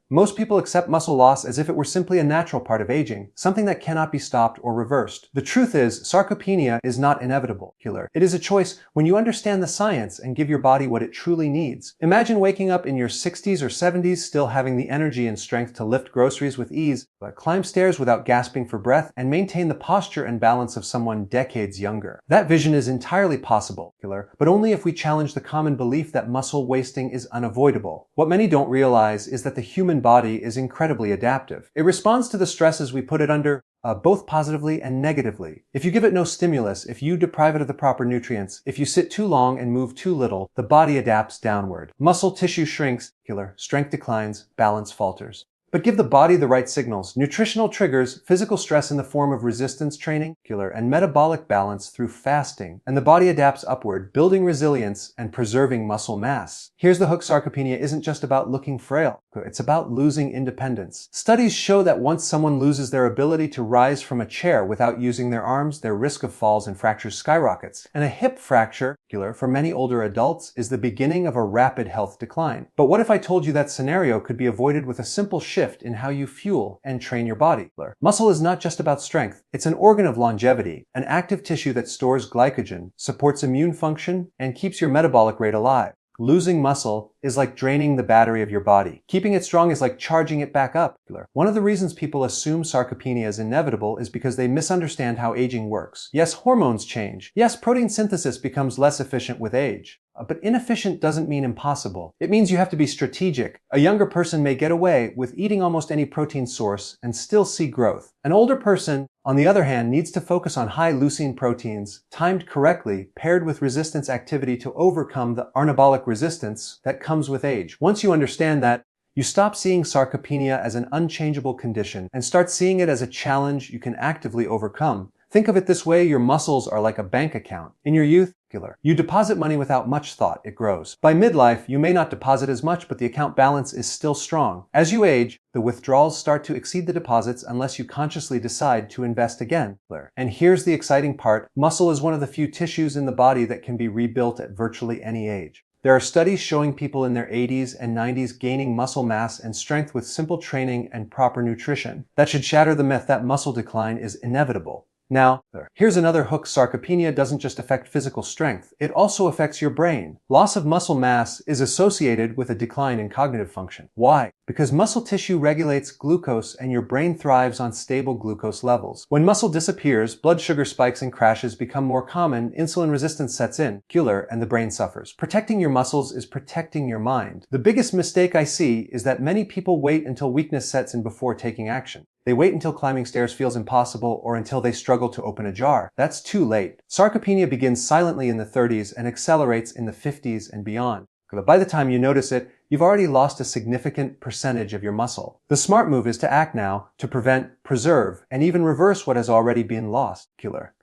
Most people accept muscle loss as if it were simply a natural part of aging, something that cannot be stopped or reversed. The truth is, sarcopenia is not inevitable. It is a choice when you understand the science and give your body what it truly needs. Imagine waking up in your 60s or 70s still having the energy and strength to lift groceries with ease, but climb stairs without gasping for breath and maintain the posture and balance of someone decades younger. That vision is entirely possible, but only if we challenge the common belief that muscle wasting is unavoidable. What many don't realize is that the human body is incredibly adaptive. It responds to the stresses we put it under, both positively and negatively. If you give it no stimulus, if you deprive it of the proper nutrients, if you sit too long and move too little, the body adapts downward. Muscle tissue shrinks, strength declines, balance falters. But give the body the right signals, nutritional triggers, physical stress in the form of resistance training, and metabolic balance through fasting, and the body adapts upward, building resilience and preserving muscle mass. Here's the hook: sarcopenia isn't just about looking frail, it's about losing independence. Studies show that once someone loses their ability to rise from a chair without using their arms, their risk of falls and fractures skyrockets. And a hip fracture, for many older adults, is the beginning of a rapid health decline. But what if I told you that scenario could be avoided with a simple shift in how you fuel and train your body? Muscle is not just about strength. It's an organ of longevity, an active tissue that stores glycogen, supports immune function, and keeps your metabolic rate alive. Losing muscle is like draining the battery of your body. Keeping it strong is like charging it back up. One of the reasons people assume sarcopenia is inevitable is because they misunderstand how aging works. Yes, hormones change. Yes, protein synthesis becomes less efficient with age. But inefficient doesn't mean impossible. It means you have to be strategic. A younger person may get away with eating almost any protein source and still see growth. An older person, on the other hand, needs to focus on high leucine proteins, timed correctly, paired with resistance activity to overcome the anabolic resistance that comes with age. Once you understand that, you stop seeing sarcopenia as an unchangeable condition and start seeing it as a challenge you can actively overcome. Think of it this way: your muscles are like a bank account. In your youth, you deposit money without much thought, it grows. By midlife, you may not deposit as much, but the account balance is still strong. As you age, the withdrawals start to exceed the deposits unless you consciously decide to invest again. And here's the exciting part: muscle is one of the few tissues in the body that can be rebuilt at virtually any age. There are studies showing people in their 80s and 90s gaining muscle mass and strength with simple training and proper nutrition. That should shatter the myth that muscle decline is inevitable. Now, here's another hook: sarcopenia doesn't just affect physical strength, it also affects your brain. Loss of muscle mass is associated with a decline in cognitive function. Why? Because muscle tissue regulates glucose and your brain thrives on stable glucose levels. When muscle disappears, blood sugar spikes and crashes become more common, insulin resistance sets in, and the brain suffers. Protecting your muscles is protecting your mind. The biggest mistake I see is that many people wait until weakness sets in before taking action. They wait until climbing stairs feels impossible or until they struggle to open a jar. That's too late. Sarcopenia begins silently in the 30s and accelerates in the 50s and beyond. By the time you notice it, you've already lost a significant percentage of your muscle. The smart move is to act now, to prevent, preserve, and even reverse what has already been lost.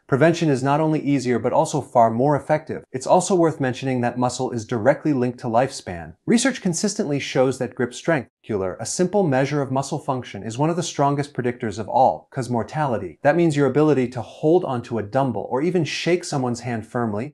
Prevention is not only easier but also far more effective. It's also worth mentioning that muscle is directly linked to lifespan. Research consistently shows that grip strength, a simple measure of muscle function, is one of the strongest predictors of all cause mortality. That means your ability to hold onto a dumbbell or even shake someone's hand firmly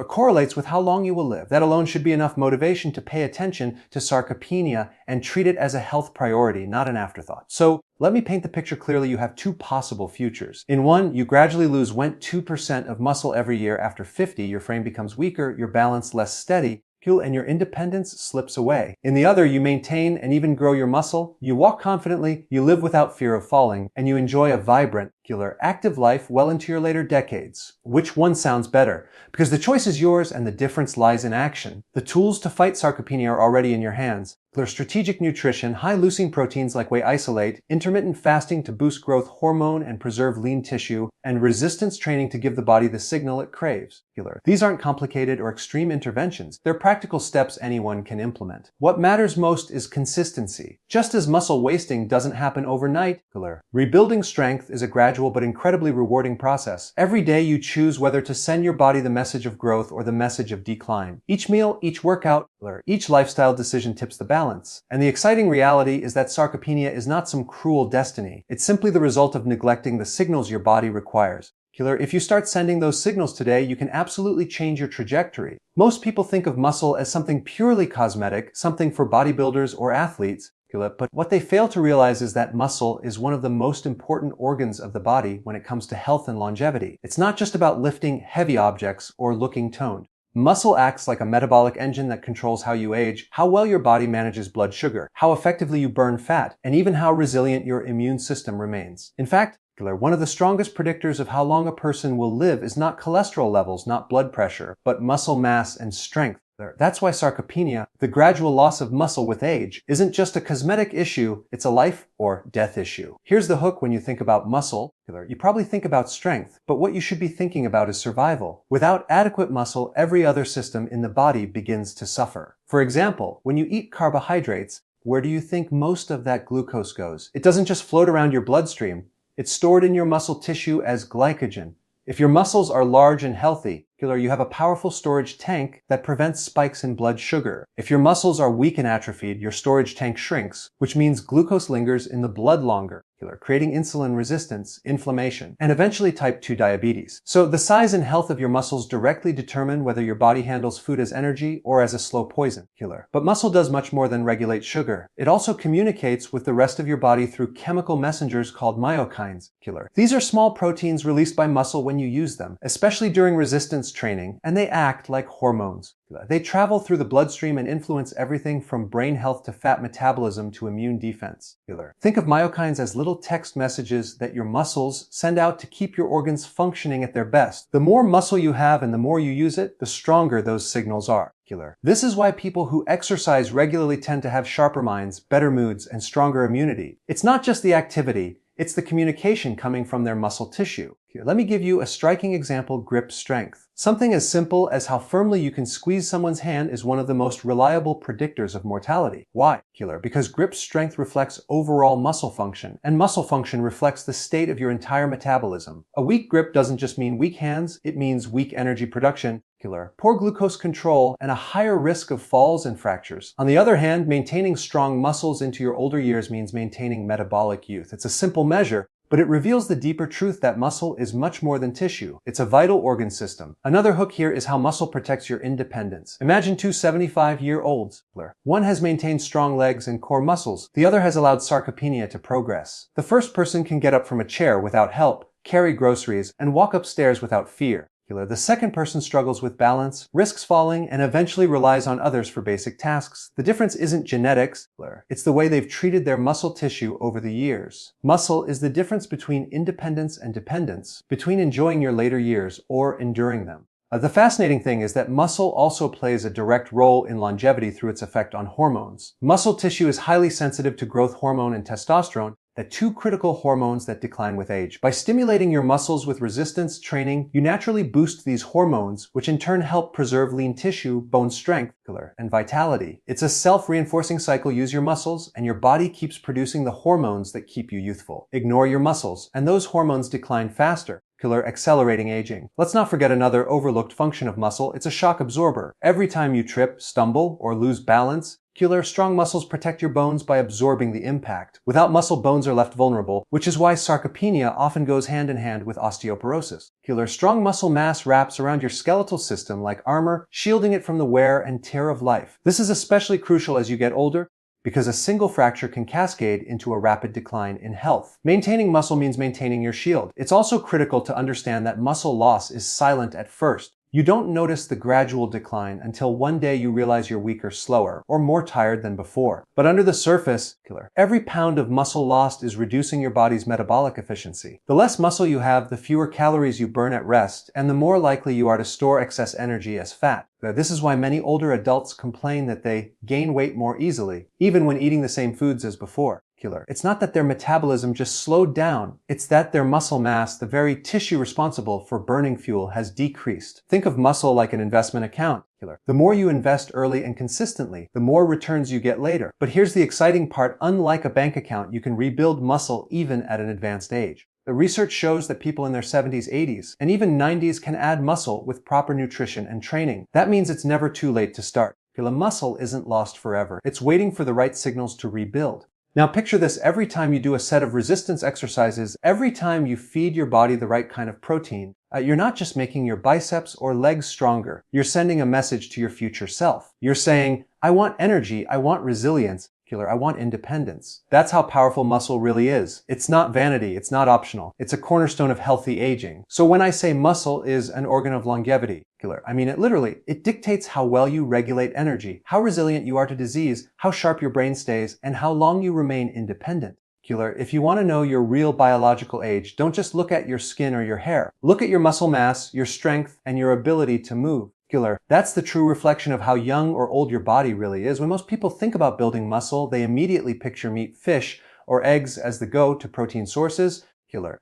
correlates with how long you will live. That alone should be enough motivation to pay attention to sarcopenia and treat it as a health priority, not an afterthought. So let me paint the picture clearly. You have two possible futures. In one, you gradually lose 2% of muscle every year. After 50, your frame becomes weaker, your balance less steady, and your independence slips away. In the other, you maintain and even grow your muscle, you walk confidently, you live without fear of falling, and you enjoy a vibrant, active life well into your later decades. Which one sounds better? Because the choice is yours and the difference lies in action. The tools to fight sarcopenia are already in your hands. Strategic nutrition, high leucine proteins like whey isolate, intermittent fasting to boost growth hormone and preserve lean tissue, and resistance training to give the body the signal it craves. These aren't complicated or extreme interventions. They're practical steps anyone can implement. What matters most is consistency. Just as muscle wasting doesn't happen overnight, rebuilding strength is a gradual but incredibly rewarding process. Every day you choose whether to send your body the message of growth or the message of decline. Each meal, each workout, each lifestyle decision tips the balance. And the exciting reality is that sarcopenia is not some cruel destiny. It's simply the result of neglecting the signals your body requires. If you start sending those signals today, you can absolutely change your trajectory. Most people think of muscle as something purely cosmetic, something for bodybuilders or athletes, But what they fail to realize is that muscle is one of the most important organs of the body when it comes to health and longevity. It's not just about lifting heavy objects or looking toned. Muscle acts like a metabolic engine that controls how you age, how well your body manages blood sugar, how effectively you burn fat, and even how resilient your immune system remains. In fact, one of the strongest predictors of how long a person will live is not cholesterol levels, not blood pressure, but muscle mass and strength. That's why sarcopenia, the gradual loss of muscle with age, isn't just a cosmetic issue, it's a life or death issue. Here's the hook when you think about muscle. You probably think about strength, but what you should be thinking about is survival. Without adequate muscle, every other system in the body begins to suffer. For example, when you eat carbohydrates, where do you think most of that glucose goes? It doesn't just float around your bloodstream, it's stored in your muscle tissue as glycogen. If your muscles are large and healthy, you have a powerful storage tank that prevents spikes in blood sugar. If your muscles are weak and atrophied, your storage tank shrinks, which means glucose lingers in the blood longer, creating insulin resistance, inflammation, and eventually type 2 diabetes. So the size and health of your muscles directly determine whether your body handles food as energy or as a slow poison killer. But muscle does much more than regulate sugar. It also communicates with the rest of your body through chemical messengers called myokines. These are small proteins released by muscle when you use them, especially during resistance training, and they act like hormones. They travel through the bloodstream and influence everything from brain health to fat metabolism to immune defense. Think of myokines as little text messages that your muscles send out to keep your organs functioning at their best. The more muscle you have and the more you use it, the stronger those signals are. This is why people who exercise regularly tend to have sharper minds, better moods, and stronger immunity. It's not just the activity, it's the communication coming from their muscle tissue. Let me give you a striking example: grip strength. Something as simple as how firmly you can squeeze someone's hand is one of the most reliable predictors of mortality. Why? Because grip strength reflects overall muscle function, and muscle function reflects the state of your entire metabolism. A weak grip doesn't just mean weak hands, it means weak energy production, poor glucose control, and a higher risk of falls and fractures. On the other hand, maintaining strong muscles into your older years means maintaining metabolic youth. It's a simple measure, but it reveals the deeper truth that muscle is much more than tissue. It's a vital organ system. Another hook here is how muscle protects your independence. Imagine two 75-year-olds. One has maintained strong legs and core muscles. The other has allowed sarcopenia to progress. The first person can get up from a chair without help, carry groceries, and walk upstairs without fear. The second person struggles with balance, risks falling, and eventually relies on others for basic tasks. The difference isn't genetics, it's the way they've treated their muscle tissue over the years. Muscle is the difference between independence and dependence, between enjoying your later years or enduring them. The fascinating thing is that muscle also plays a direct role in longevity through its effect on hormones. Muscle tissue is highly sensitive to growth hormone and testosterone, the two critical hormones that decline with age. By stimulating your muscles with resistance training, you naturally boost these hormones, which in turn help preserve lean tissue, bone strength, and vitality. It's a self-reinforcing cycle. Use your muscles, and your body keeps producing the hormones that keep you youthful. Ignore your muscles, and those hormones decline faster, accelerating aging. Let's not forget another overlooked function of muscle. It's a shock absorber. Every time you trip, stumble, or lose balance, strong muscles protect your bones by absorbing the impact. Without muscle, bones are left vulnerable, which is why sarcopenia often goes hand in hand with osteoporosis. Strong muscle mass wraps around your skeletal system like armor, shielding it from the wear and tear of life. This is especially crucial as you get older, because a single fracture can cascade into a rapid decline in health. Maintaining muscle means maintaining your shield. It's also critical to understand that muscle loss is silent at first. You don't notice the gradual decline until one day you realize you're weaker, slower, or more tired than before. But under the surface, every pound of muscle lost is reducing your body's metabolic efficiency. The less muscle you have, the fewer calories you burn at rest, and the more likely you are to store excess energy as fat. This is why many older adults complain that they gain weight more easily, even when eating the same foods as before. It's not that their metabolism just slowed down, it's that their muscle mass, the very tissue responsible for burning fuel, has decreased. Think of muscle like an investment account. The more you invest early and consistently, the more returns you get later. But here's the exciting part: unlike a bank account, you can rebuild muscle even at an advanced age. The research shows that people in their 70s, 80s, and even 90s can add muscle with proper nutrition and training. That means it's never too late to start. Muscle isn't lost forever. It's waiting for the right signals to rebuild. Now picture this: every time you do a set of resistance exercises, every time you feed your body the right kind of protein, you're not just making your biceps or legs stronger, you're sending a message to your future self. You're saying, I want energy, I want resilience, I want independence. That's how powerful muscle really is. It's not vanity, it's not optional. It's a cornerstone of healthy aging. So when I say muscle is an organ of longevity, I mean it literally. It dictates how well you regulate energy, how resilient you are to disease, how sharp your brain stays, and how long you remain independent. If you want to know your real biological age, don't just look at your skin or your hair. Look at your muscle mass, your strength, and your ability to move. That's the true reflection of how young or old your body really is. When most people think about building muscle, they immediately picture meat, fish, or eggs as the go-to protein sources.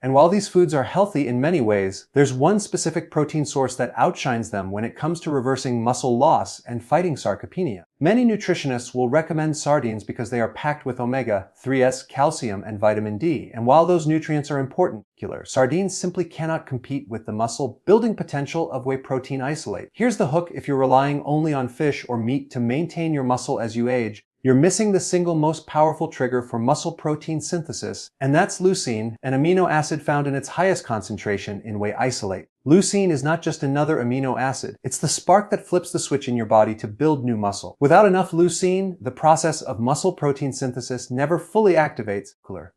And while these foods are healthy in many ways, there's one specific protein source that outshines them when it comes to reversing muscle loss and fighting sarcopenia. Many nutritionists will recommend sardines because they are packed with omega-3s, calcium, and vitamin D. And while those nutrients are important, sardines simply cannot compete with the muscle-building potential of whey protein isolate. Here's the hook: if you're relying only on fish or meat to maintain your muscle as you age, you're missing the single most powerful trigger for muscle protein synthesis, and that's leucine, an amino acid found in its highest concentration in whey isolate. Leucine is not just another amino acid. It's the spark that flips the switch in your body to build new muscle. Without enough leucine, the process of muscle protein synthesis never fully activates,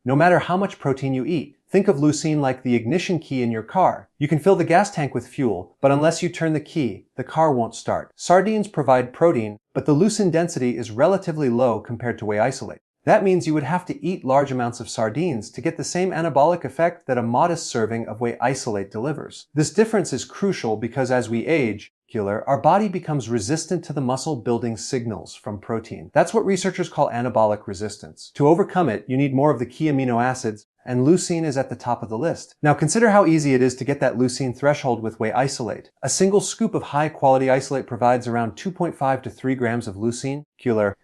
no matter how much protein you eat. Think of leucine like the ignition key in your car. You can fill the gas tank with fuel, but unless you turn the key, the car won't start. Sardines provide protein, but the leucine density is relatively low compared to whey isolate. That means you would have to eat large amounts of sardines to get the same anabolic effect that a modest serving of whey isolate delivers. This difference is crucial because as we age, our body becomes resistant to the muscle-building signals from protein. That's what researchers call anabolic resistance. To overcome it, you need more of the key amino acids, and leucine is at the top of the list. Now consider how easy it is to get that leucine threshold with whey isolate. A single scoop of high-quality isolate provides around 2.5 to 3 grams of leucine,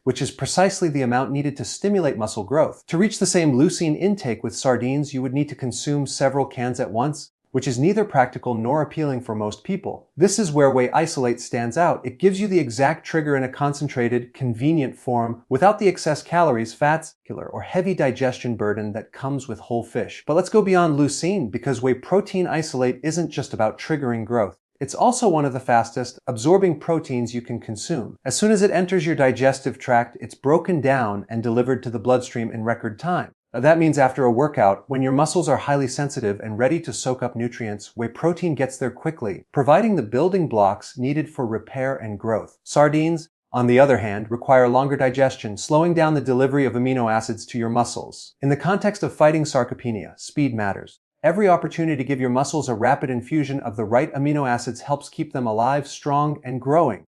which is precisely the amount needed to stimulate muscle growth. To reach the same leucine intake with sardines, you would need to consume several cans at once, which is neither practical nor appealing for most people. This is where whey isolate stands out. It gives you the exact trigger in a concentrated, convenient form without the excess calories, fats, or heavy digestion burden that comes with whole fish. But let's go beyond leucine, because whey protein isolate isn't just about triggering growth. It's also one of the fastest absorbing proteins you can consume. As soon as it enters your digestive tract, it's broken down and delivered to the bloodstream in record time. That means after a workout, when your muscles are highly sensitive and ready to soak up nutrients, whey protein gets there quickly, providing the building blocks needed for repair and growth. Sardines, on the other hand, require longer digestion, slowing down the delivery of amino acids to your muscles. In the context of fighting sarcopenia, speed matters. Every opportunity to give your muscles a rapid infusion of the right amino acids helps keep them alive, strong, and growing.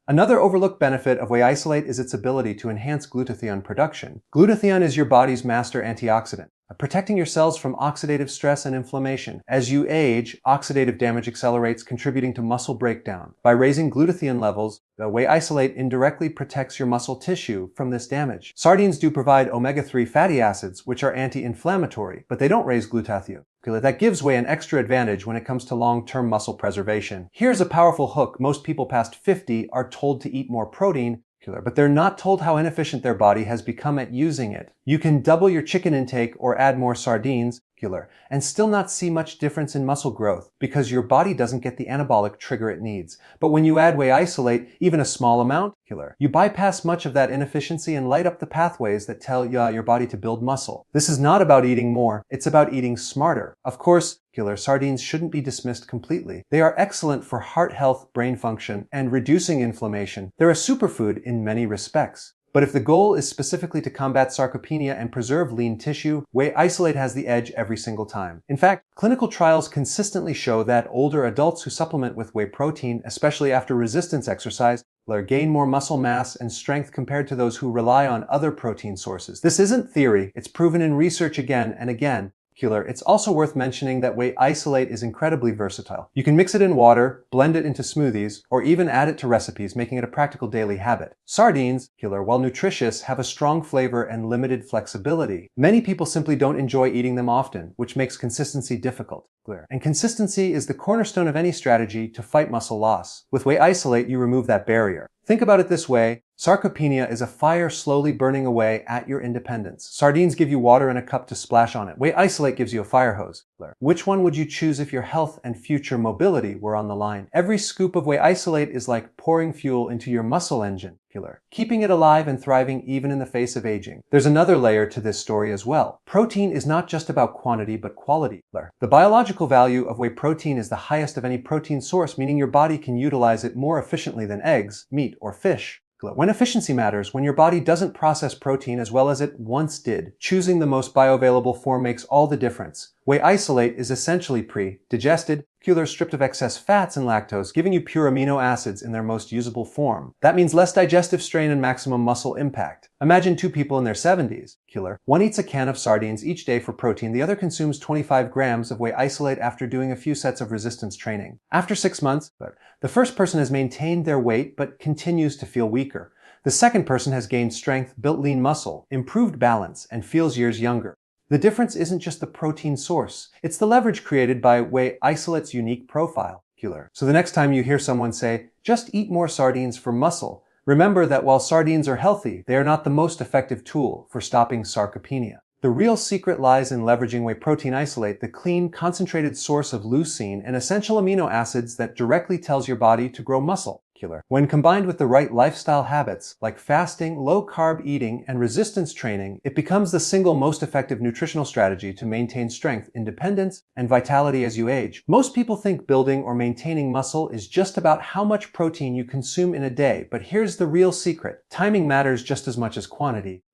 Another overlooked benefit of whey isolate is its ability to enhance glutathione production. Glutathione is your body's master antioxidant, protecting your cells from oxidative stress and inflammation. As you age, oxidative damage accelerates, contributing to muscle breakdown. By raising glutathione levels, the whey isolate indirectly protects your muscle tissue from this damage. Sardines do provide omega-3 fatty acids, which are anti-inflammatory, but they don't raise glutathione. That gives whey an extra advantage when it comes to long-term muscle preservation. Here's a powerful hook. Most people past 50 are told to eat more protein, but they're not told how inefficient their body has become at using it. You can double your chicken intake or add more sardines, and still not see much difference in muscle growth because your body doesn't get the anabolic trigger it needs. But when you add whey isolate, even a small amount, you bypass much of that inefficiency and light up the pathways that tell your body to build muscle. This is not about eating more, it's about eating smarter. Of course, sardines shouldn't be dismissed completely. They are excellent for heart health, brain function, and reducing inflammation. They're a superfood in many respects. But if the goal is specifically to combat sarcopenia and preserve lean tissue, whey isolate has the edge every single time. In fact, clinical trials consistently show that older adults who supplement with whey protein, especially after resistance exercise, gain more muscle mass and strength compared to those who rely on other protein sources. This isn't theory, it's proven in research again and again. It's also worth mentioning that whey isolate is incredibly versatile. You can mix it in water, blend it into smoothies, or even add it to recipes, making it a practical daily habit. Sardines, while nutritious, have a strong flavor and limited flexibility. Many people simply don't enjoy eating them often, which makes consistency difficult. And consistency is the cornerstone of any strategy to fight muscle loss. With whey isolate, you remove that barrier. Think about it this way. Sarcopenia is a fire slowly burning away at your independence. Sardines give you water in a cup to splash on it. Whey isolate gives you a fire hose. Which one would you choose if your health and future mobility were on the line? Every scoop of whey isolate is like pouring fuel into your muscle engine. keeping it alive and thriving even in the face of aging. There's another layer to this story as well. Protein is not just about quantity but quality. The biological value of whey protein is the highest of any protein source, meaning your body can utilize it more efficiently than eggs, meat, or fish. When efficiency matters, when your body doesn't process protein as well as it once did, choosing the most bioavailable form makes all the difference. Whey isolate is essentially pre-digested, stripped of excess fats and lactose, giving you pure amino acids in their most usable form. That means less digestive strain and maximum muscle impact. Imagine two people in their 70s. One eats a can of sardines each day for protein, the other consumes 25 grams of whey isolate after doing a few sets of resistance training. After 6 months, the first person has maintained their weight but continues to feel weaker. The second person has gained strength, built lean muscle, improved balance, and feels years younger. The difference isn't just the protein source, it's the leverage created by whey isolate's unique profile. So the next time you hear someone say, just eat more sardines for muscle, remember that while sardines are healthy, they are not the most effective tool for stopping sarcopenia. The real secret lies in leveraging whey protein isolate, the clean, concentrated source of leucine, an essential amino acids that directly tells your body to grow muscle. When combined with the right lifestyle habits like fasting, low-carb eating, and resistance training, it becomes the single most effective nutritional strategy to maintain strength, independence, and vitality as you age. Most people think building or maintaining muscle is just about how much protein you consume in a day, but here's the real secret. Timing matters just as much as quantity.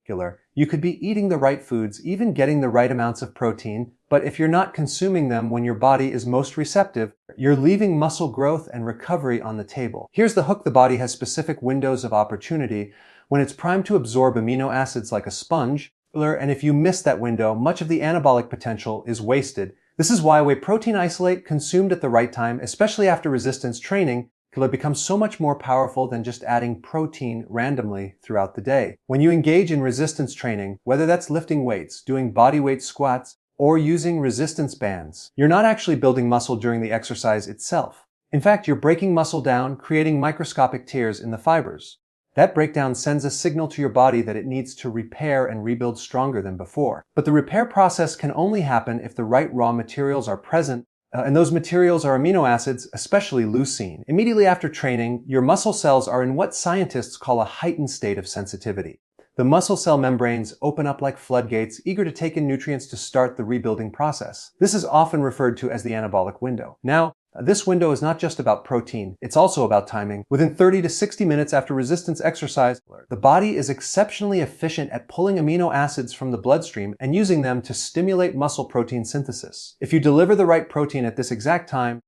You could be eating the right foods, even getting the right amounts of protein, but if you're not consuming them when your body is most receptive, you're leaving muscle growth and recovery on the table. Here's the hook: the body has specific windows of opportunity when it's primed to absorb amino acids like a sponge, and if you miss that window, much of the anabolic potential is wasted. This is why whey protein isolate, consumed at the right time, especially after resistance training, becomes so much more powerful than just adding protein randomly throughout the day. When you engage in resistance training, whether that's lifting weights, doing bodyweight squats, or using resistance bands, you're not actually building muscle during the exercise itself. In fact, you're breaking muscle down, creating microscopic tears in the fibers. That breakdown sends a signal to your body that it needs to repair and rebuild stronger than before. But the repair process can only happen if the right raw materials are present, and those materials are amino acids, especially leucine. Immediately after training, your muscle cells are in what scientists call a heightened state of sensitivity. The muscle cell membranes open up like floodgates, eager to take in nutrients to start the rebuilding process. This is often referred to as the anabolic window. Now, this window is not just about protein, it's also about timing. Within 30 to 60 minutes after resistance exercise, the body is exceptionally efficient at pulling amino acids from the bloodstream and using them to stimulate muscle protein synthesis. If you deliver the right protein at this exact time,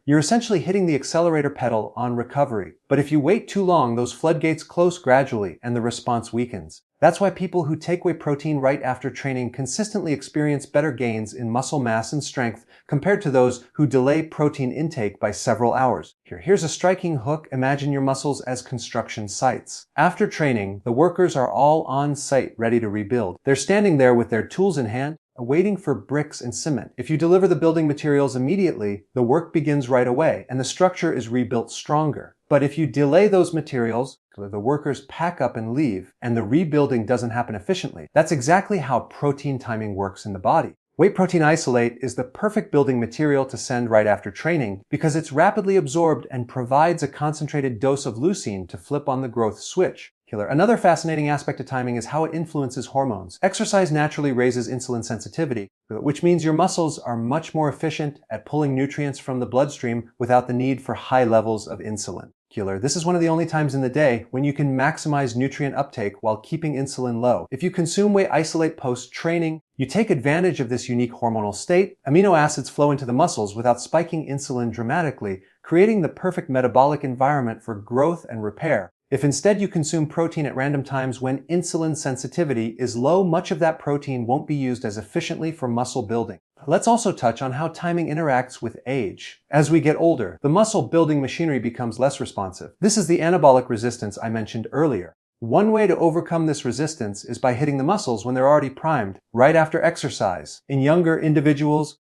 you're essentially hitting the accelerator pedal on recovery. But if you wait too long, those floodgates close gradually and the response weakens. That's why people who take whey protein right after training consistently experience better gains in muscle mass and strength compared to those who delay protein intake by several hours. Here's a striking hook. Imagine your muscles as construction sites. After training, the workers are all on site, ready to rebuild. They're standing there with their tools in hand, waiting for bricks and cement. If you deliver the building materials immediately, the work begins right away, and the structure is rebuilt stronger. But if you delay those materials, the workers pack up and leave, and the rebuilding doesn't happen efficiently. That's exactly how protein timing works in the body. Whey protein isolate is the perfect building material to send right after training because it's rapidly absorbed and provides a concentrated dose of leucine to flip on the growth switch. Another fascinating aspect of timing is how it influences hormones. Exercise naturally raises insulin sensitivity, which means your muscles are much more efficient at pulling nutrients from the bloodstream without the need for high levels of insulin. This is one of the only times in the day when you can maximize nutrient uptake while keeping insulin low. If you consume whey isolate post-training, you take advantage of this unique hormonal state. Amino acids flow into the muscles without spiking insulin dramatically, creating the perfect metabolic environment for growth and repair. If instead you consume protein at random times when insulin sensitivity is low, much of that protein won't be used as efficiently for muscle building. Let's also touch on how timing interacts with age. As we get older, the muscle building machinery becomes less responsive. This is the anabolic resistance I mentioned earlier. One way to overcome this resistance is by hitting the muscles when they're already primed, right after exercise. In younger individuals,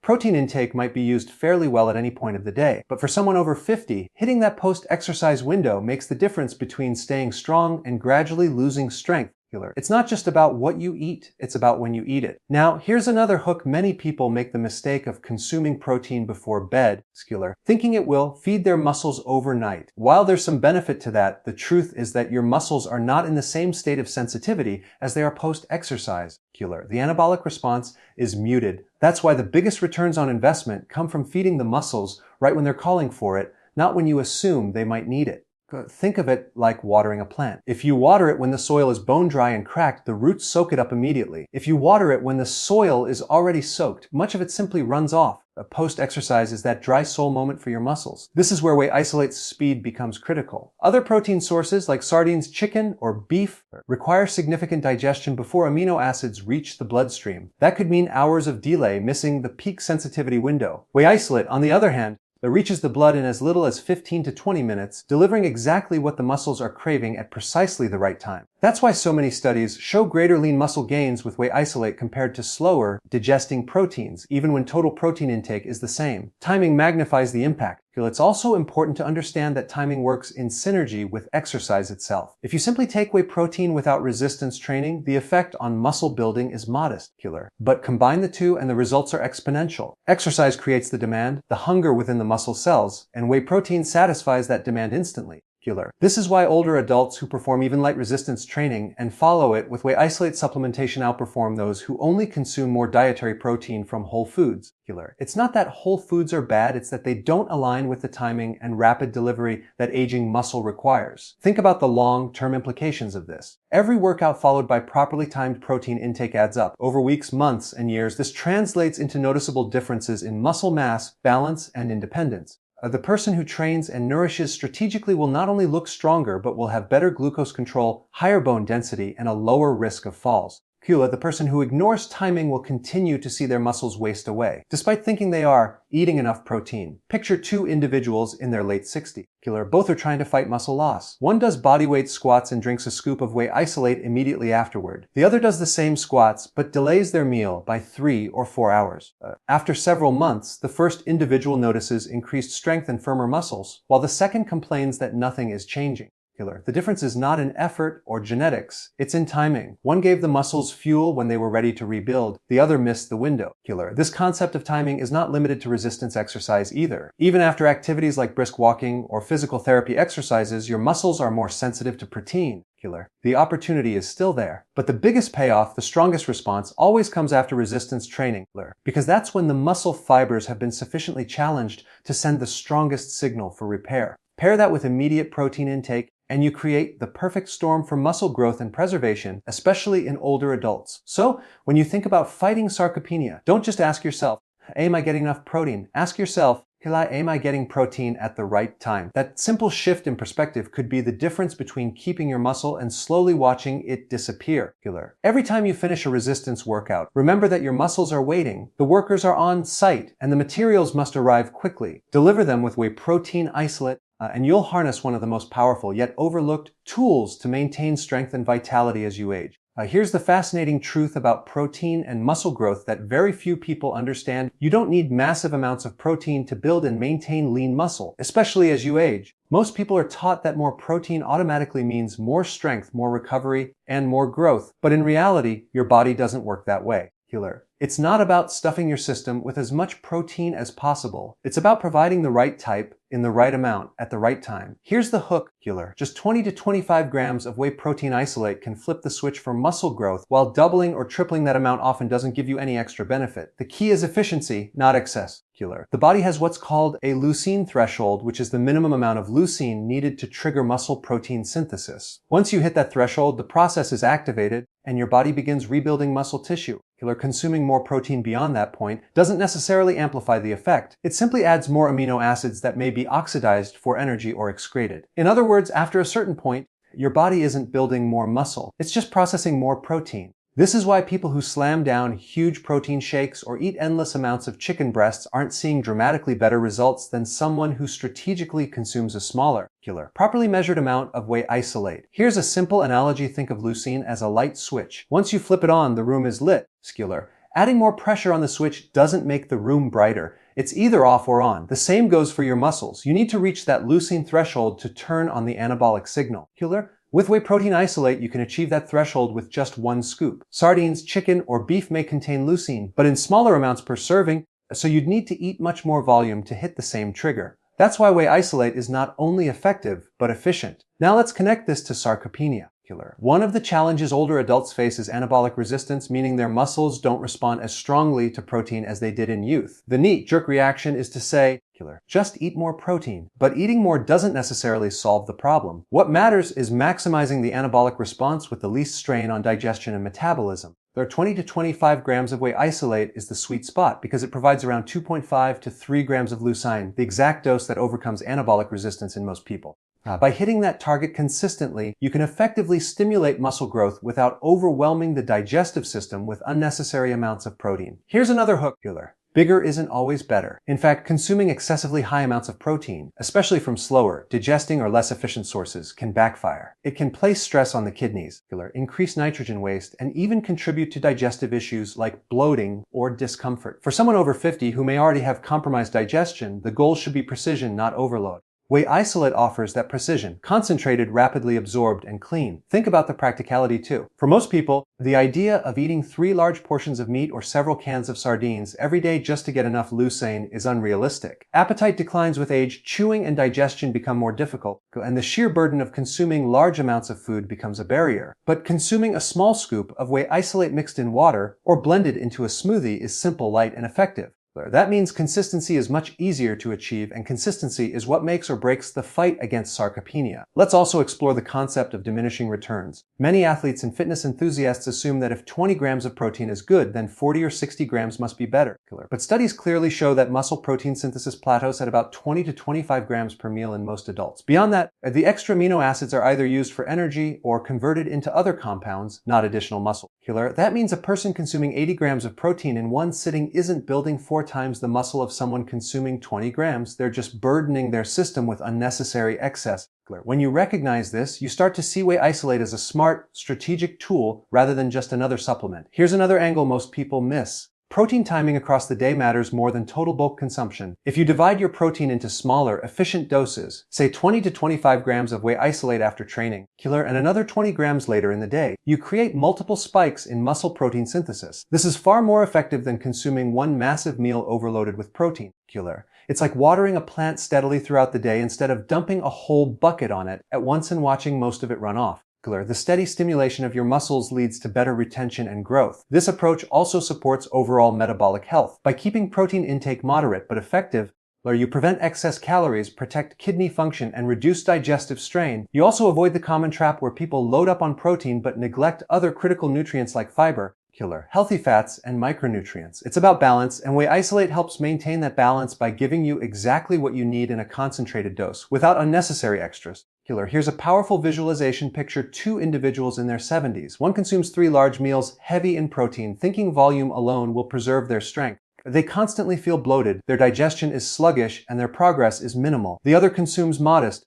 protein intake might be used fairly well at any point of the day, but for someone over 50, hitting that post-exercise window makes the difference between staying strong and gradually losing strength. It's not just about what you eat, it's about when you eat it. Now, here's another hook. Many people make the mistake of consuming protein before bed, thinking it will feed their muscles overnight. While there's some benefit to that, the truth is that your muscles are not in the same state of sensitivity as they are post-exercise. The anabolic response is muted. That's why the biggest returns on investment come from feeding the muscles right when they're calling for it, not when you assume they might need it. Think of it like watering a plant. If you water it when the soil is bone dry and cracked, the roots soak it up immediately. If you water it when the soil is already soaked, much of it simply runs off. Post-exercise is that dry soul moment for your muscles. This is where whey isolate's speed becomes critical. Other protein sources like sardines, chicken, or beef require significant digestion before amino acids reach the bloodstream. That could mean hours of delay, missing the peak sensitivity window. Whey isolate, on the other hand, that reaches the blood in as little as 15 to 20 minutes, delivering exactly what the muscles are craving at precisely the right time. That's why so many studies show greater lean muscle gains with whey isolate compared to slower digesting proteins, even when total protein intake is the same. Timing magnifies the impact. It's also important to understand that timing works in synergy with exercise itself. If you simply take whey protein without resistance training, the effect on muscle building is modest. But combine the two and the results are exponential. Exercise creates the demand, the hunger within the muscle cells, and whey protein satisfies that demand instantly. This is why older adults who perform even light resistance training and follow it with whey isolate supplementation outperform those who only consume more dietary protein from whole foods. It's not that whole foods are bad, it's that they don't align with the timing and rapid delivery that aging muscle requires. Think about the long-term implications of this. Every workout followed by properly timed protein intake adds up. Over weeks, months, and years, this translates into noticeable differences in muscle mass, balance, and independence. The person who trains and nourishes strategically will not only look stronger, but will have better glucose control, higher bone density, and a lower risk of falls. The person who ignores timing will continue to see their muscles waste away, despite thinking they are eating enough protein. Picture two individuals in their late 60s. Both are trying to fight muscle loss. One does bodyweight squats and drinks a scoop of whey isolate immediately afterward. The other does the same squats, but delays their meal by 3 or 4 hours. After several months, the first individual notices increased strength and firmer muscles, while the second complains that nothing is changing. The difference is not in effort or genetics, it's in timing. One gave the muscles fuel when they were ready to rebuild, the other missed the window. This concept of timing is not limited to resistance exercise either. Even after activities like brisk walking or physical therapy exercises, your muscles are more sensitive to protein. The opportunity is still there. But the biggest payoff, the strongest response, always comes after resistance training, because that's when the muscle fibers have been sufficiently challenged to send the strongest signal for repair. Pair that with immediate protein intake, and you create the perfect storm for muscle growth and preservation, especially in older adults. So, when you think about fighting sarcopenia, don't just ask yourself, am I getting enough protein? Ask yourself, am I getting protein at the right time? That simple shift in perspective could be the difference between keeping your muscle and slowly watching it disappear. Every time you finish a resistance workout, remember that your muscles are waiting, the workers are on site, and the materials must arrive quickly. Deliver them with whey protein isolate, and you'll harness one of the most powerful yet overlooked tools to maintain strength and vitality as you age. Here's the fascinating truth about protein and muscle growth that very few people understand. You don't need massive amounts of protein to build and maintain lean muscle, especially as you age. Most people are taught that more protein automatically means more strength, more recovery, and more growth. But in reality, your body doesn't work that way. It's not about stuffing your system with as much protein as possible. It's about providing the right type in the right amount at the right time. Here's the hook, just 20 to 25 grams of whey protein isolate can flip the switch for muscle growth, while doubling or tripling that amount often doesn't give you any extra benefit. The key is efficiency, not excess. The body has what's called a leucine threshold, which is the minimum amount of leucine needed to trigger muscle protein synthesis. Once you hit that threshold, the process is activated and your body begins rebuilding muscle tissue. Consuming more protein beyond that point doesn't necessarily amplify the effect. It simply adds more amino acids that may be oxidized for energy or excreted. In other words, after a certain point, your body isn't building more muscle. It's just processing more protein. This is why people who slam down huge protein shakes or eat endless amounts of chicken breasts aren't seeing dramatically better results than someone who strategically consumes a smaller, properly measured amount of whey isolate. Here's a simple analogy. Think of leucine as a light switch. Once you flip it on, the room is lit. Adding more pressure on the switch doesn't make the room brighter. It's either off or on. The same goes for your muscles. You need to reach that leucine threshold to turn on the anabolic signal. With whey protein isolate, you can achieve that threshold with just one scoop. Sardines, chicken, or beef may contain leucine, but in smaller amounts per serving, so you'd need to eat much more volume to hit the same trigger. That's why whey isolate is not only effective, but efficient. Now let's connect this to sarcopenia. One of the challenges older adults face is anabolic resistance, meaning their muscles don't respond as strongly to protein as they did in youth. The knee-jerk reaction is to say, just eat more protein. But eating more doesn't necessarily solve the problem. What matters is maximizing the anabolic response with the least strain on digestion and metabolism. 20 to 25 grams of whey isolate is the sweet spot because it provides around 2.5 to 3 grams of leucine, the exact dose that overcomes anabolic resistance in most people. By hitting that target consistently, you can effectively stimulate muscle growth without overwhelming the digestive system with unnecessary amounts of protein. Here's another hook. Bigger isn't always better. In fact, consuming excessively high amounts of protein, especially from slower, digesting or less efficient sources, can backfire. It can place stress on the kidneys, increase nitrogen waste, and even contribute to digestive issues like bloating or discomfort. For someone over 50 who may already have compromised digestion, the goal should be precision, not overload. Whey isolate offers that precision, concentrated, rapidly absorbed, and clean. Think about the practicality too. For most people, the idea of eating 3 large portions of meat or several cans of sardines every day just to get enough leucine is unrealistic. Appetite declines with age, chewing and digestion become more difficult, and the sheer burden of consuming large amounts of food becomes a barrier. But consuming a small scoop of whey isolate mixed in water or blended into a smoothie is simple, light, and effective. That means consistency is much easier to achieve, and consistency is what makes or breaks the fight against sarcopenia. Let's also explore the concept of diminishing returns. Many athletes and fitness enthusiasts assume that if 20 grams of protein is good, then 40 or 60 grams must be better. But studies clearly show that muscle protein synthesis plateaus at about 20 to 25 grams per meal in most adults. Beyond that, the extra amino acids are either used for energy or converted into other compounds, not additional muscle. That means a person consuming 80 grams of protein in one sitting isn't building 4 times the muscle of someone consuming 20 grams. They're just burdening their system with unnecessary excess. When you recognize this, you start to see whey isolate as a smart, strategic tool rather than just another supplement. Here's another angle most people miss. Protein timing across the day matters more than total bulk consumption. If you divide your protein into smaller, efficient doses, say 20 to 25 grams of whey isolate after training, and another 20 grams later in the day, you create multiple spikes in muscle protein synthesis. This is far more effective than consuming one massive meal overloaded with protein. It's like watering a plant steadily throughout the day instead of dumping a whole bucket on it at once and watching most of it run off. The steady stimulation of your muscles leads to better retention and growth. This approach also supports overall metabolic health. By keeping protein intake moderate but effective, you prevent excess calories, protect kidney function, and reduce digestive strain. You also avoid the common trap where people load up on protein but neglect other critical nutrients like fiber, healthy fats, and micronutrients. It's about balance, and whey isolate helps maintain that balance by giving you exactly what you need in a concentrated dose, without unnecessary extras. Here's a powerful visualization. Picture 2 individuals in their 70s. One consumes 3 large meals, heavy in protein, thinking volume alone will preserve their strength. They constantly feel bloated, their digestion is sluggish, and their progress is minimal. The other consumes modest,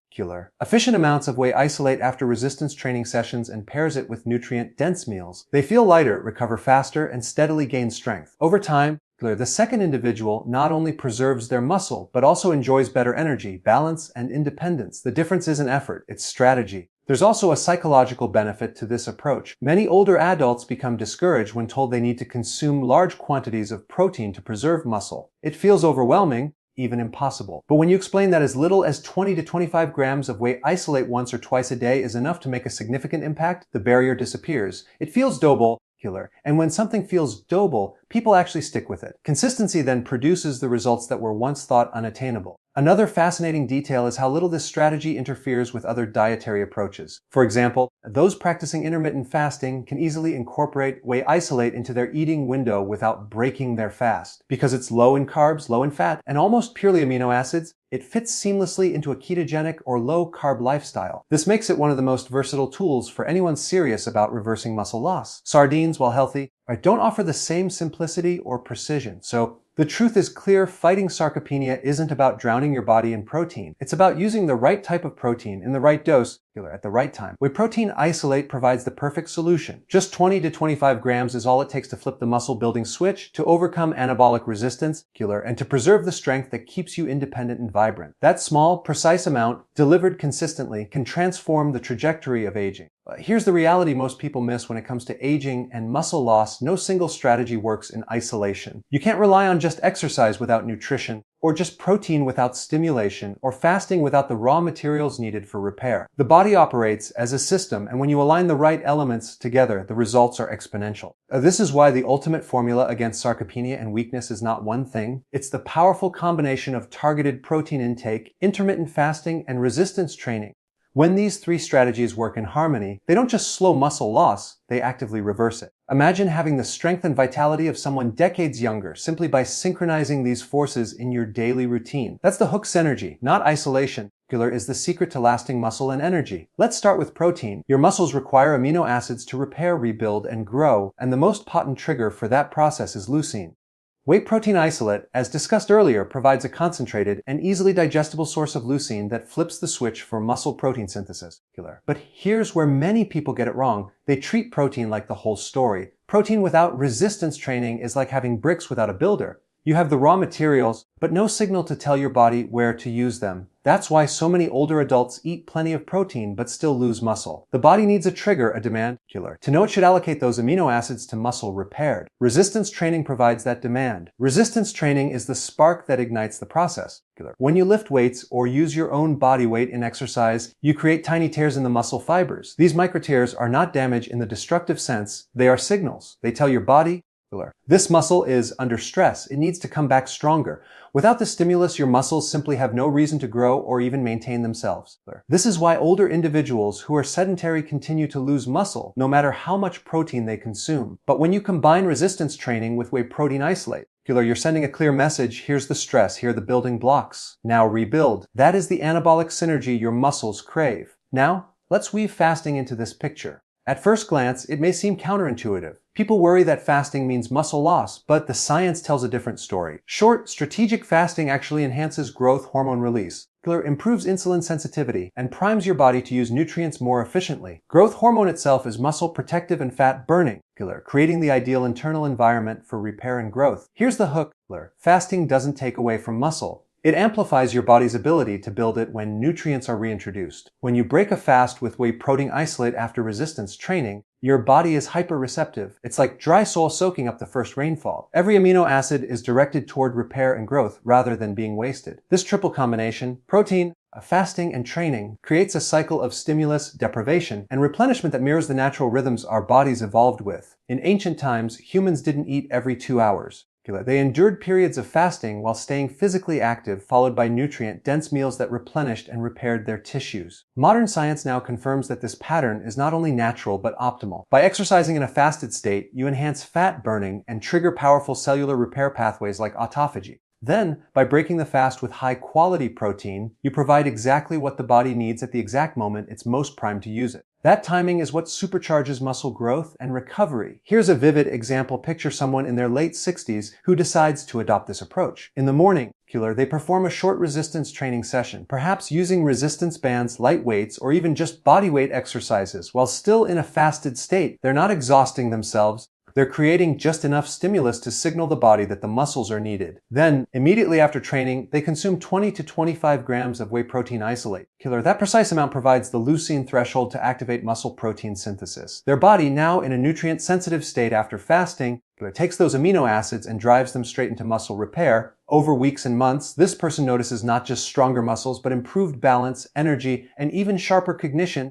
efficient amounts of whey isolate after resistance training sessions and pairs it with nutrient-dense meals. They feel lighter, recover faster, and steadily gain strength. Over time, the second individual not only preserves their muscle, but also enjoys better energy, balance, and independence. The difference isn't effort, it's strategy. There's also a psychological benefit to this approach. Many older adults become discouraged when told they need to consume large quantities of protein to preserve muscle. It feels overwhelming, even impossible. But when you explain that as little as 20 to 25 grams of whey isolate once or twice a day is enough to make a significant impact, the barrier disappears. It feels doable, and when something feels doable, people actually stick with it. Consistency then produces the results that were once thought unattainable. Another fascinating detail is how little this strategy interferes with other dietary approaches. For example, those practicing intermittent fasting can easily incorporate whey isolate into their eating window without breaking their fast. Because it's low in carbs, low in fat, and almost purely amino acids, it fits seamlessly into a ketogenic or low-carb lifestyle. This makes it one of the most versatile tools for anyone serious about reversing muscle loss. Sardines, while healthy, don't offer the same simplicity or precision. So the truth is clear, fighting sarcopenia isn't about drowning your body in protein. It's about using the right type of protein in the right dose at the right time. Whey protein isolate provides the perfect solution. Just 20 to 25 grams is all it takes to flip the muscle building switch, to overcome anabolic resistance, and to preserve the strength that keeps you independent and vibrant. That small, precise amount, delivered consistently, can transform the trajectory of aging. Here's the reality most people miss when it comes to aging and muscle loss. No single strategy works in isolation. You can't rely on just exercise without nutrition, or just protein without stimulation, or fasting without the raw materials needed for repair. The body operates as a system, and when you align the right elements together, the results are exponential. This is why the ultimate formula against sarcopenia and weakness is not one thing. It's the powerful combination of targeted protein intake, intermittent fasting, and resistance training. When these three strategies work in harmony, they don't just slow muscle loss, they actively reverse it. Imagine having the strength and vitality of someone decades younger simply by synchronizing these forces in your daily routine. That's the hook synergy, not isolation. Is the secret to lasting muscle and energy. Let's start with protein. Your muscles require amino acids to repair, rebuild, and grow, and the most potent trigger for that process is leucine. Whey protein isolate, as discussed earlier, provides a concentrated and easily digestible source of leucine that flips the switch for muscle protein synthesis. But here's where many people get it wrong. They treat protein like the whole story. Protein without resistance training is like having bricks without a builder. You have the raw materials, but no signal to tell your body where to use them. That's why so many older adults eat plenty of protein but still lose muscle. The body needs a trigger, a demand killer, to know it should allocate those amino acids to muscle repaired. Resistance training provides that demand. Resistance training is the spark that ignites the process. When you lift weights or use your own body weight in exercise, you create tiny tears in the muscle fibers. These micro tears are not damage in the destructive sense. They are signals. They tell your body, this muscle is under stress. It needs to come back stronger. Without the stimulus, your muscles simply have no reason to grow or even maintain themselves. This is why older individuals who are sedentary continue to lose muscle, no matter how much protein they consume. But when you combine resistance training with whey protein isolate, you're sending a clear message. Here's the stress. Here are the building blocks. Now rebuild. That is the anabolic synergy your muscles crave. Now, let's weave fasting into this picture. At first glance, it may seem counterintuitive. People worry that fasting means muscle loss, but the science tells a different story. Short, strategic fasting actually enhances growth hormone release, improves insulin sensitivity, and primes your body to use nutrients more efficiently. Growth hormone itself is muscle protective and fat burning, creating the ideal internal environment for repair and growth. Here's the hook. Fasting doesn't take away from muscle. It amplifies your body's ability to build it when nutrients are reintroduced. When you break a fast with whey protein isolate after resistance training, your body is hyper-receptive. It's like dry soil soaking up the first rainfall. Every amino acid is directed toward repair and growth rather than being wasted. This triple combination, protein, fasting, and training, creates a cycle of stimulus, deprivation, and replenishment that mirrors the natural rhythms our bodies evolved with. In ancient times, humans didn't eat every 2 hours. They endured periods of fasting while staying physically active, followed by nutrient-dense meals that replenished and repaired their tissues. Modern science now confirms that this pattern is not only natural but optimal. By exercising in a fasted state, you enhance fat burning and trigger powerful cellular repair pathways like autophagy. Then, by breaking the fast with high-quality protein, you provide exactly what the body needs at the exact moment it's most primed to use it. That timing is what supercharges muscle growth and recovery. Here's a vivid example. Picture someone in their late 60s who decides to adopt this approach. In the morning, they perform a short resistance training session, perhaps using resistance bands, light weights, or even just body weight exercises. While still in a fasted state, they're not exhausting themselves. They're creating just enough stimulus to signal the body that the muscles are needed. Then, immediately after training, they consume 20 to 25 grams of whey protein isolate. That precise amount provides the leucine threshold to activate muscle protein synthesis. Their body, now in a nutrient-sensitive state after fasting, takes those amino acids and drives them straight into muscle repair. Over weeks and months, this person notices not just stronger muscles, but improved balance, energy, and even sharper cognition.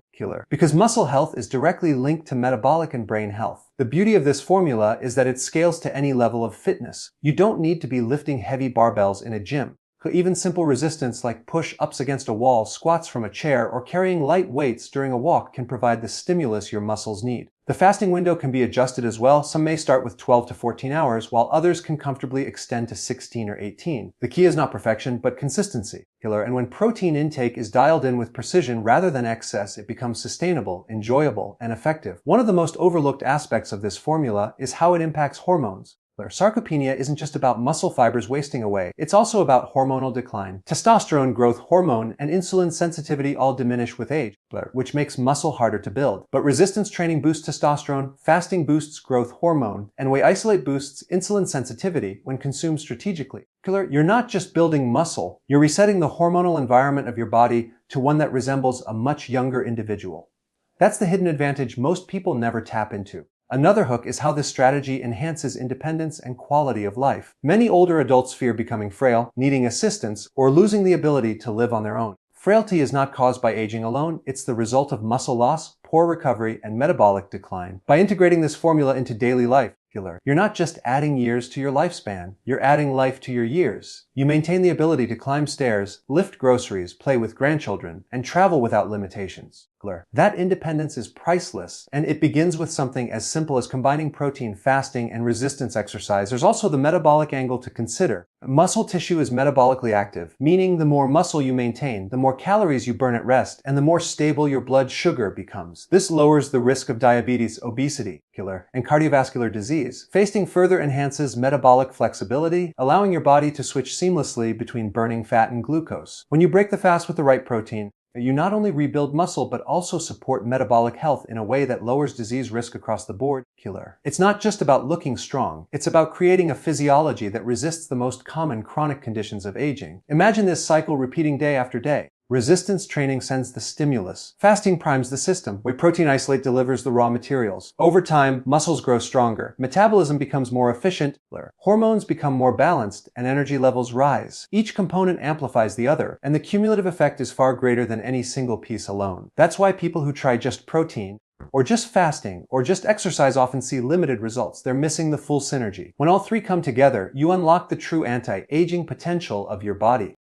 Because muscle health is directly linked to metabolic and brain health. The beauty of this formula is that it scales to any level of fitness. You don't need to be lifting heavy barbells in a gym. Even simple resistance like push-ups against a wall, squats from a chair, or carrying light weights during a walk can provide the stimulus your muscles need. The fasting window can be adjusted as well. Some may start with 12 to 14 hours, while others can comfortably extend to 16 or 18. The key is not perfection, but consistency. And when protein intake is dialed in with precision rather than excess, it becomes sustainable, enjoyable, and effective. One of the most overlooked aspects of this formula is how it impacts hormones. Sarcopenia isn't just about muscle fibers wasting away, it's also about hormonal decline. Testosterone growth hormone and insulin sensitivity all diminish with age, which makes muscle harder to build. But resistance training boosts testosterone, fasting boosts growth hormone, and whey isolate boosts insulin sensitivity when consumed strategically. You're not just building muscle, you're resetting the hormonal environment of your body to one that resembles a much younger individual. That's the hidden advantage most people never tap into. Another hook is how this strategy enhances independence and quality of life. Many older adults fear becoming frail, needing assistance, or losing the ability to live on their own. Frailty is not caused by aging alone, it's the result of muscle loss, poor recovery, and metabolic decline. By integrating this formula into daily life, you're not just adding years to your lifespan, you're adding life to your years. You maintain the ability to climb stairs, lift groceries, play with grandchildren, and travel without limitations. That independence is priceless, and it begins with something as simple as combining protein, fasting, and resistance exercise. There's also the metabolic angle to consider. Muscle tissue is metabolically active, meaning the more muscle you maintain, the more calories you burn at rest, and the more stable your blood sugar becomes. This lowers the risk of diabetes, obesity, and cardiovascular disease. Fasting further enhances metabolic flexibility, allowing your body to switch seamlessly between burning fat and glucose. When you break the fast with the right protein, you not only rebuild muscle, but also support metabolic health in a way that lowers disease risk across the board. It's not just about looking strong, it's about creating a physiology that resists the most common chronic conditions of aging. Imagine this cycle repeating day after day. Resistance training sends the stimulus. Fasting primes the system. Whey protein isolate delivers the raw materials. Over time, muscles grow stronger. Metabolism becomes more efficient. Hormones become more balanced, and energy levels rise. Each component amplifies the other, and the cumulative effect is far greater than any single piece alone. That's why people who try just protein, or just fasting, or just exercise often see limited results. They're missing the full synergy. When all three come together, you unlock the true anti-aging potential of your body.